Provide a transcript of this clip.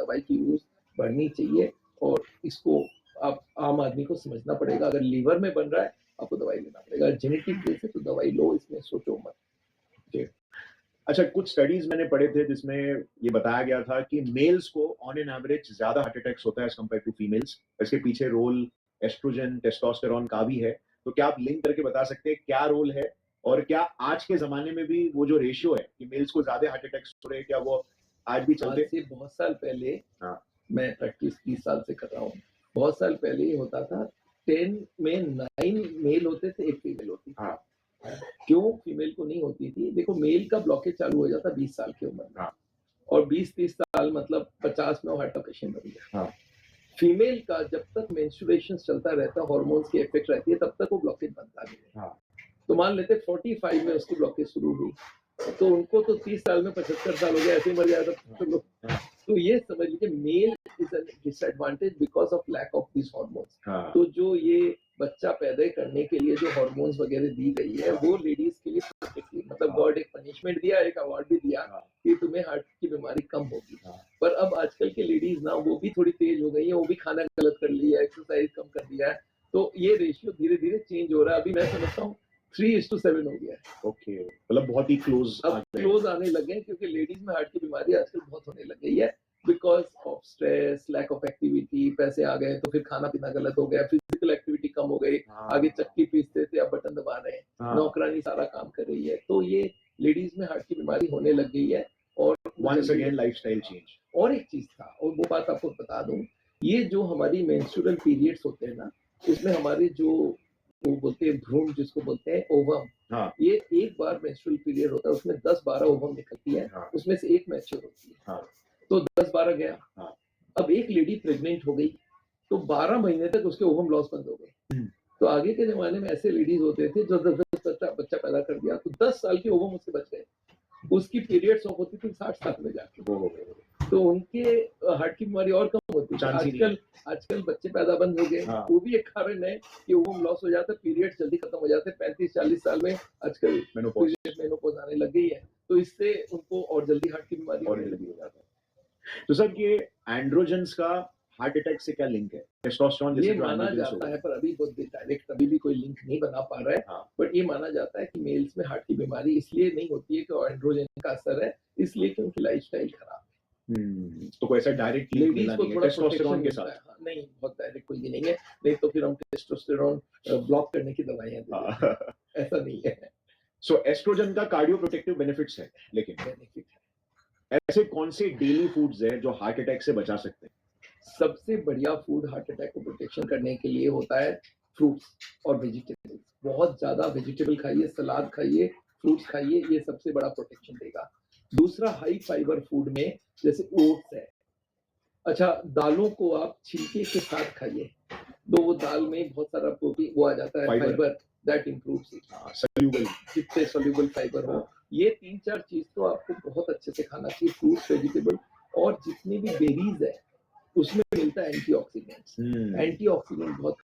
दवाई की यूज बढ़नी चाहिए और इसको आप आम आदमी को समझना पड़ेगा। अगर लीवर में बन रहा है आपको दवाई लेना पड़ेगा, जेनेटिक बेस है तो दवाई लो, इसमें सोचो मत। जी। अच्छा, कुछ स्टडीज मैंने पढ़े थे जिसमें ये बताया गया था कि मेल्स को ऑन एन एवरेज ज्यादा हार्ट अटैक्स होता है एज कम्पेयर टू फीमेल्स। इसके पीछे रोल एस्ट्रोजन टेस्टोस्टेरोन का भी है, तो क्या आप लिंक करके बता सकते हैं क्या रोल है, और क्या आज के जमाने में भी वो जो रेशियो है कि मेल्स को ज्यादा हार्ट अटैक्स हो रहे हैं, क्या वो आज भी चलते? आज से बहुत साल पहले, हाँ, मैं प्रैक्टिस 30 साल से कर रहा हूँ, बहुत साल पहले ये होता था 10 में 9 मेल होते थे, एक फीमेल होती थी। हाँ, क्यों फीमेल को नहीं होती थी? देखो, मेल का ब्लॉकेज चालू हो जाता 20 साल की उम्र में, हाँ, और 20-30 साल मतलब 50 में हार्ट का पेशेंट बन गया। हाँ, फीमेल का जब तक मेंस्ट्रुएशन चलता रहता है, हार्मोन्स की इफेक्ट रहती है, तब तक वो ब्लॉकेज बनता नहीं है। हाँ, तो मान लेते 45 में उसकी ब्लॉकेज शुरू हुई, तो उनको तो 30 साल में 75 साल हो गया, ऐसे ही मर जाएगा तो लोग। तो ये समझ लीजिए male is a disadvantage because of lack of this hormones. हाँ, तो जो ये बच्चा पैदा करने के लिए जो हार्मोन्स वगैरह दी गई है, वो लेडीज के लिए प्रोटेक्टिव, मतलब गॉड एक पनिशमेंट दिया, एक अवार्ड भी दिया कि तुम्हें हार्ट की बीमारी कम होगी। पर अब आजकल के लेडीज ना, वो भी थोड़ी तेज हो गई है, वो भी खाना गलत कर लिया है, एक्सरसाइज कम कर दिया है, तो ये रेशियो धीरे धीरे चेंज हो रहा है। अभी मैं समझता हूँ 3:7 हो गया है। ओके, मतलब बहुत ही क्लोज अब क्लोज आने लगे हैं, क्योंकि लेडीज में हार्ट की बीमारी आजकल बहुत होने लग गई है, because of stress, lack of activity. पैसे आ गए तो फिर खाना पीना गलत हो गया, फिजिकल एक्टिविटी कम हो गई, आगे चक्की पीसते थे अब बटन दबा रहे हैं, नौकरानी सारा काम कर रही है, तो ये लेडीज में हार्ट की बीमारी होने लग गई है। और वंस अगेन लाइफस्टाइल चेंज। और एक चीज था, और वो बात आपको बता दूं, ये जो हमारी मेंस्ट्रुअल पीरियड्स होते हैं ना, उसमें हमारे जो वो बोलते हैं भ्रूण, जिसको बोलते हैं ओवम, हाँ, ये एक बार मेंस्ट्रुअल पीरियड होता है, उसमें 10-12 ओवम निकलती है, हाँ, उसमें से एक मैच्योर होती है। हाँ, तो 10-12 गया। हाँ, अब एक लेडी प्रेग्नेंट हो गई तो 12 महीने तक उसके ओवम लॉस बंद हो गए। तो आगे के जमाने में ऐसे लेडीज होते थे जो 10 बच्चा पैदा कर दिया तो 10 साल के ओवम उसके बच गए, उसकी पीरियड्स ऑफ होती थी 60 साल में जाके, तो उनके हार्ट की बीमारी और कम होती थी। आजकल बच्चे पैदा बंद हो गए, वो भी एक कारण है कि ओवम लॉस हो जाता है, पीरियड जल्दी खत्म हो जाते हैं। 35-40 साल में आजकल मेनोपॉज आने लग गई है, तो इससे उनको और जल्दी हार्ट की बीमारी होने लगी हो जाता है। तो सर, ये एंड्रोजन्स का हार्ट अटैक से क्या लिंक है? टेस्टोस्टेरोन ये माना जाता है, पर अभी डायरेक्ट अभी भी कोई लिंक नहीं बना पा रहा है, बट ये माना जाता है कि मेल्स में हार्ट की बीमारी इसलिए नहीं होती है कि एंड्रोजन का असर है, इसलिए कि उनकी लाइफस्टाइल खराब है। तो कोई ऐसा डायरेक्ट लिंक मिला नहीं है टेस्टोस्टेरोन के साथ? नहीं, बहुत डायरेक्ट कोई भी नहीं है, नहीं तो फिर हम टेस्टोस्टेरोन ब्लॉक करने की दवाइयां देते हैं, ऐसा नहीं है। सो एस्ट्रोजन का कार्डियो प्रोटेक्टिव बेनिफिट्स है, लेकिन बेनिफिट है। ऐसे कौन से डेली फूड्स है जो हार्ट अटैक से बचा सकते हैं? सबसे बढ़िया फूड हार्ट अटैक को प्रोटेक्शन करने के लिए होता है फ्रूट्स और वेजिटेबल्स। बहुत ज्यादा वेजिटेबल खाइए, सलाद खाइए, फ्रूट्स खाइए, ये सबसे बड़ा प्रोटेक्शन देगा। दूसरा, हाई फाइबर फूड में जैसे ओट्स है, अच्छा दालों को आप छिलके के साथ खाइए, तो वो दाल में बहुत सारा प्रोटीन वो आ जाता है, fibre, that improves it, soluble, जितने सोल्यूबल फाइबर हो। ये 3-4 चीज तो आपको बहुत अच्छे से खाना चाहिए, फ्रूट्स, वेजिटेबल, और जितनी भी बेरीज है उसमें मिलता है एंटीऑक्सीडेंट्स। एंटीऑक्सीडेंट बहुत